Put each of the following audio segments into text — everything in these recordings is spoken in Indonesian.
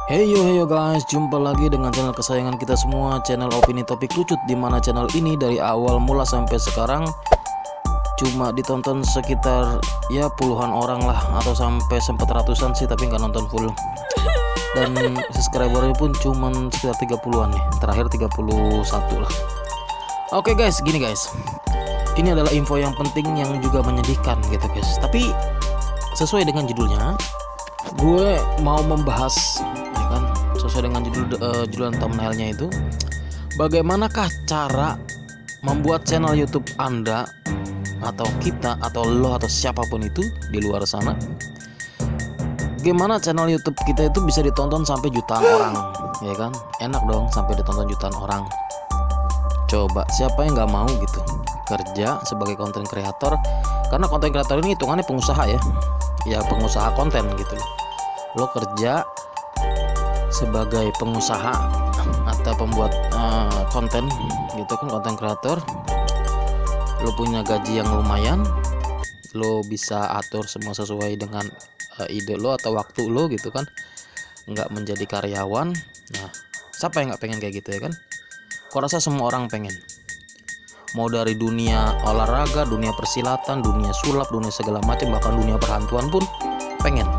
Heyo guys, jumpa lagi dengan channel kesayangan kita semua, channel opini topik lucu, di mana channel ini dari awal mula sampai sekarang cuma ditonton sekitar ya puluhan orang lah, atau sampai sempat ratusan sih, tapi nggak nonton full. Dan subscribernya pun cuma sekitar 30-an nih, terakhir 31 lah. Oke guys, gini guys, ini adalah info yang penting yang juga menyedihkan gitu guys. Tapi sesuai dengan judulnya, gue mau membahas ya kan, sesuai dengan judul thumbnailnya itu, bagaimanakah cara membuat channel YouTube Anda atau kita atau lo atau siapapun itu di luar sana, gimana channel YouTube kita itu bisa ditonton sampai jutaan orang, ya kan? Enak dong sampai ditonton jutaan orang. Coba siapa yang nggak mau gitu kerja sebagai konten kreator? Karena konten kreator ini hitungannya pengusaha ya pengusaha konten gitu loh. Lo kerja sebagai pengusaha atau pembuat konten gitu kan, konten kreator. Lo punya gaji yang lumayan, lo bisa atur semua sesuai dengan ide lo atau waktu lo gitu kan, nggak menjadi karyawan. Nah, siapa yang nggak pengen kayak gitu ya kan? Kok rasa semua orang pengen, mau dari dunia olahraga, dunia persilatan, dunia sulap, dunia segala macam, bahkan dunia perhantuan pun pengen.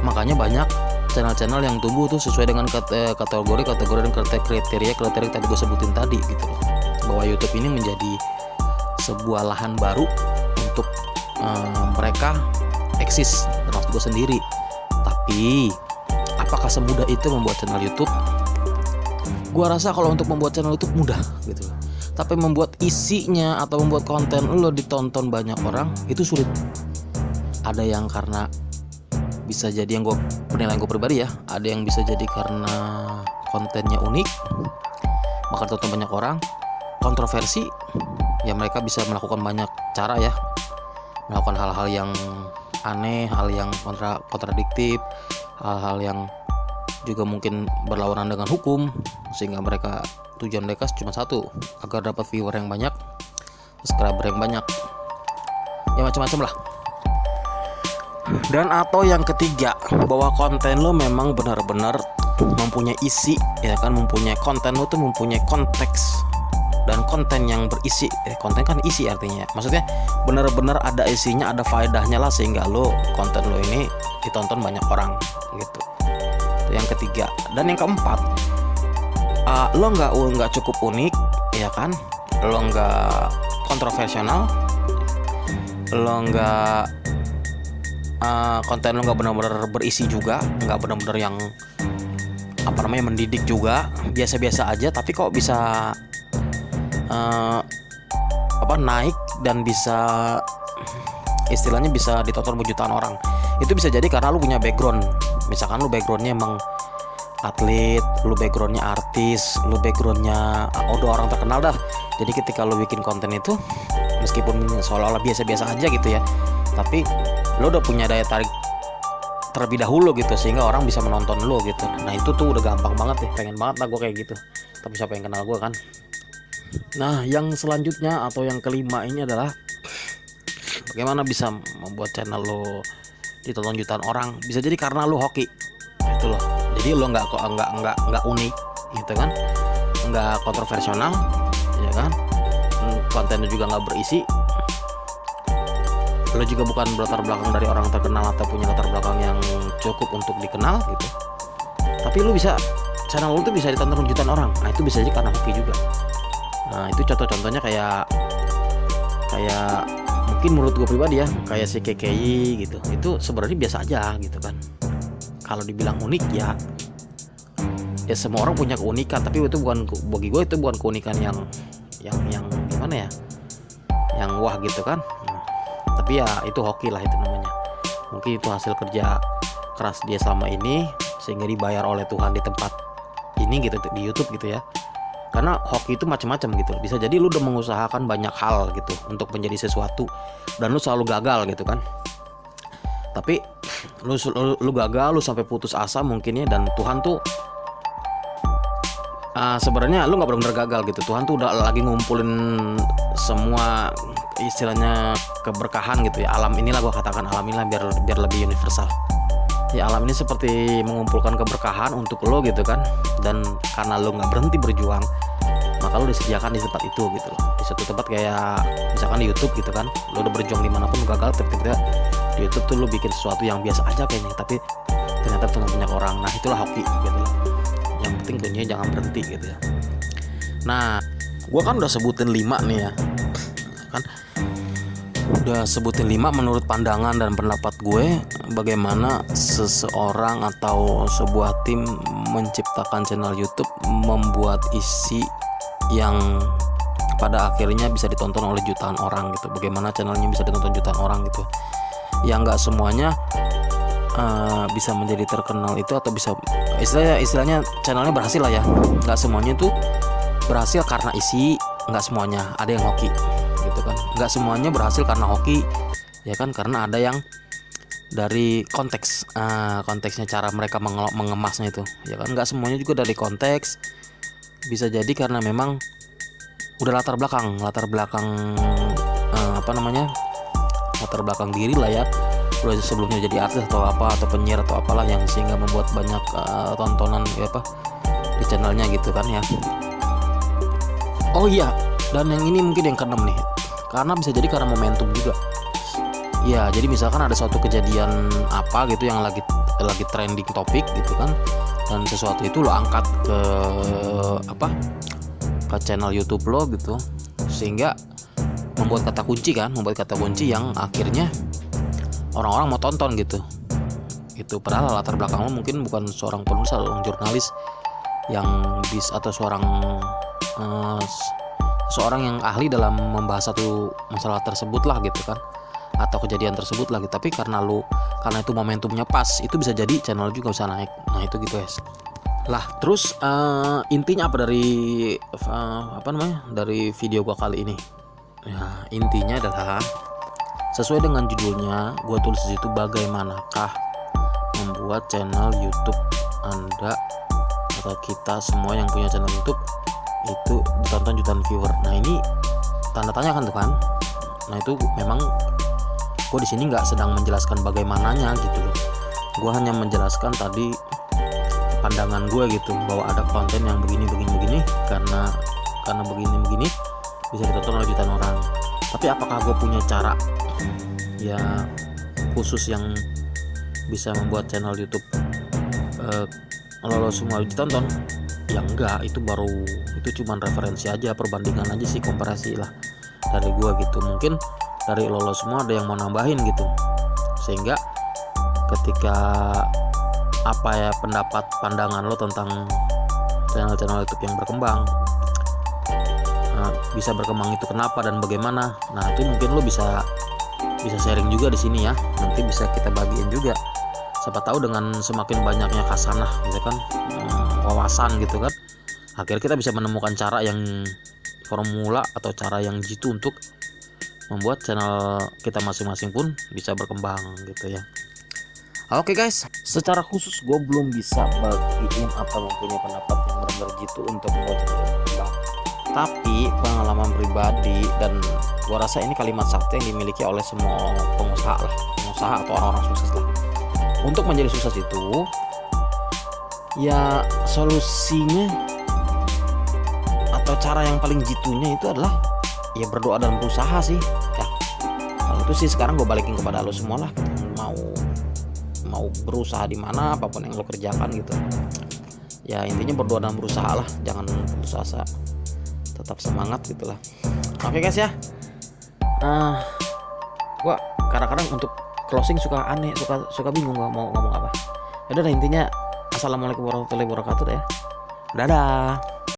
Makanya banyak channel-channel yang tumbuh tuh sesuai dengan kategori dan kriteria yang tadi gue sebutin tadi gitu loh, bahwa YouTube ini menjadi sebuah lahan baru untuk mereka eksis, termasuk gue sendiri. Tapi apakah semudah itu membuat channel YouTube? Gua rasa kalau untuk membuat channel YouTube mudah gitu, tapi membuat isinya atau membuat konten lo ditonton banyak orang itu sulit. Ada yang karena bisa jadi penilaian gue pribadi ya, ada yang bisa jadi karena kontennya unik maka ditonton banyak orang. Kontroversi ya, mereka bisa melakukan banyak cara ya, melakukan hal-hal yang aneh, hal yang kontradiktif, hal-hal yang juga mungkin berlawanan dengan hukum, sehingga tujuan mereka cuma satu, agar dapat viewer yang banyak, subscriber yang banyak, ya macam-macam lah. Dan atau yang ketiga, bahwa konten lo memang benar-benar mempunyai isi ya kan, mempunyai konten lo tuh mempunyai konteks dan konten yang berisi. Konten kan isi artinya, maksudnya benar-benar ada isinya, ada faedahnya lah, sehingga konten lo ini ditonton banyak orang gitu. Yang ketiga. Dan yang keempat, lo nggak cukup unik ya kan, lo nggak kontroversial, lo nggak konten lo nggak benar-benar berisi juga, nggak benar-benar yang mendidik juga, biasa-biasa aja, tapi kok bisa naik dan bisa istilahnya bisa ditonton jutaan orang. Itu bisa jadi karena lu punya background. Misalkan lu backgroundnya emang atlet, lu backgroundnya artis, lu backgroundnya udah orang terkenal dah. Jadi ketika lu bikin konten itu, meskipun seolah-olah biasa-biasa aja gitu ya, tapi lu udah punya daya tarik terlebih dahulu gitu, sehingga orang bisa menonton lu gitu. Nah itu tuh udah gampang banget deh, pengen banget lah gue kayak gitu. Tapi siapa yang kenal gue kan? Nah yang selanjutnya atau yang kelima ini adalah bagaimana bisa membuat channel lo ditonton jutaan orang. Bisa jadi karena lo hoki itu loh, jadi lo nggak unik gitu kan, nggak kontroversial ya kan, kontennya juga nggak berisi, lo juga bukan berlatar belakang dari orang terkenal atau punya latar belakang yang cukup untuk dikenal gitu, tapi lo bisa, channel lo tuh bisa ditonton jutaan orang. Nah itu bisa jadi karena hoki juga. Nah itu contoh-contohnya kayak mungkin menurut gue pribadi ya, kayak si KKI gitu, itu sebenarnya biasa aja gitu kan. Kalau dibilang unik ya semua orang punya keunikan, tapi itu bukan, bagi gue itu bukan keunikan yang gimana ya, yang wah gitu kan. Tapi ya itu hoki lah itu namanya. Mungkin itu hasil kerja keras dia selama ini, sehingga dibayar oleh Tuhan di tempat ini gitu, di YouTube gitu ya. Karena hoki itu macam-macam gitu. Bisa jadi lu udah mengusahakan banyak hal gitu untuk menjadi sesuatu, dan lu selalu gagal gitu kan. Tapi lu gagal, lu sampai putus asa mungkin ya, dan Tuhan tuh sebenarnya lu nggak benar-benar gagal gitu. Tuhan tuh udah lagi ngumpulin semua istilahnya keberkahan gitu ya. Alam inilah, gua katakan alam inilah, biar lebih universal. Ya alam ini seperti mengumpulkan keberkahan untuk lo gitu kan, dan karena lo nggak berhenti berjuang, maka lo disediakan di tempat itu gitu loh, di satu tempat kayak misalkan di YouTube gitu kan. Lo udah berjuang dimanapun gagal, tapi tiba-tiba di YouTube tuh lo bikin sesuatu yang biasa aja kayaknya, tapi ternyata bertemu banyak orang. Nah itulah hoki gitu loh. Yang penting kuncinya jangan berhenti gitu ya. Nah gue kan udah sebutin 5 nih ya kan, udah sebutin 5 menurut pandangan dan pendapat gue bagaimana seseorang atau sebuah tim menciptakan channel YouTube, membuat isi yang pada akhirnya bisa ditonton oleh jutaan orang gitu. Bagaimana channelnya bisa ditonton jutaan orang gitu. Yang nggak semuanya bisa menjadi terkenal itu, atau bisa istilahnya channelnya berhasil lah ya. Nggak semuanya itu berhasil karena isi, nggak semuanya. Ada yang hoki gitu kan. Nggak semuanya berhasil karena hoki ya kan, karena ada yang dari konteksnya, cara mereka mengemasnya itu ya kan. Nggak semuanya juga dari konteks, bisa jadi karena memang udah latar belakang latar belakang diri lah ya, udah sebelumnya jadi artis atau apa, atau penyiar atau apalah, yang sehingga membuat banyak tontonan ya apa di channelnya gitu kan ya. Oh iya, dan yang ini mungkin yang keenam nih, karena bisa jadi karena momentum juga ya. Jadi misalkan ada suatu kejadian apa gitu yang lagi trending topik gitu kan, dan sesuatu itu lo angkat ke channel YouTube lo gitu, sehingga membuat kata kunci yang akhirnya orang-orang mau tonton gitu. Itu padahal latar belakang lo mungkin bukan seorang penulis atau jurnalis yang atau seorang yang ahli dalam membahas satu masalah tersebut lah gitu kan, atau kejadian tersebut lagi, tapi karena itu momentumnya pas, itu bisa jadi channel juga bisa naik. Nah itu gitu guys. Lah terus intinya apa dari video gua kali ini ya? Intinya adalah sesuai dengan judulnya, gua tulis di situ bagaimanakah membuat channel YouTube Anda atau kita semua yang punya channel YouTube itu ditonton jutaan viewer. Nah ini tanda tanya kan tuh kan. Nah itu memang gue di sini nggak sedang menjelaskan bagaimananya gitu loh. Gue hanya menjelaskan tadi pandangan gue gitu, bahwa ada konten yang begini karena begini bisa ditonton oleh jutaan orang. Tapi apakah gue punya cara ya khusus yang bisa membuat channel YouTube lolos semua ditonton? Ya enggak, itu cuman referensi aja, perbandingan aja sih, komparasi lah dari gue gitu. Mungkin dari lolos semua ada yang mau nambahin gitu, sehingga ketika pendapat pandangan lo tentang channel-channel YouTube yang berkembang bisa berkembang itu kenapa dan bagaimana. Nah itu mungkin lo bisa sharing juga di sini ya, nanti bisa kita bagiin juga. Siapa tahu dengan semakin banyaknya khasanah gitu kan, wawasan gitu kan, akhirnya kita bisa menemukan formula atau cara yang jitu untuk membuat channel kita masing-masing pun bisa berkembang gitu ya. Oke guys, secara khusus gue belum bisa bagiin atau mempunyai pendapat yang benar-benar jitu untuk membuat channel berkembang. Tapi pengalaman pribadi, dan gue rasa ini kalimat sakti yang dimiliki oleh semua pengusaha atau orang-orang sukses lah. Untuk menjadi sukses itu ya solusinya atau cara yang paling jitunya itu adalah ya berdoa dan berusaha sih ya. Kalau itu sih sekarang gue balikin kepada lo semua lah, mau berusaha di mana apapun yang lo kerjakan gitu ya, intinya berdoa dan berusaha lah, jangan putus asa, tetap semangat gitulah. Oke guys ya, gue kadang-kadang untuk closing suka aneh, suka bingung gua mau ngomong apa. Yaudah intinya assalamualaikum warahmatullahi wabarakatuh ya. Dadah.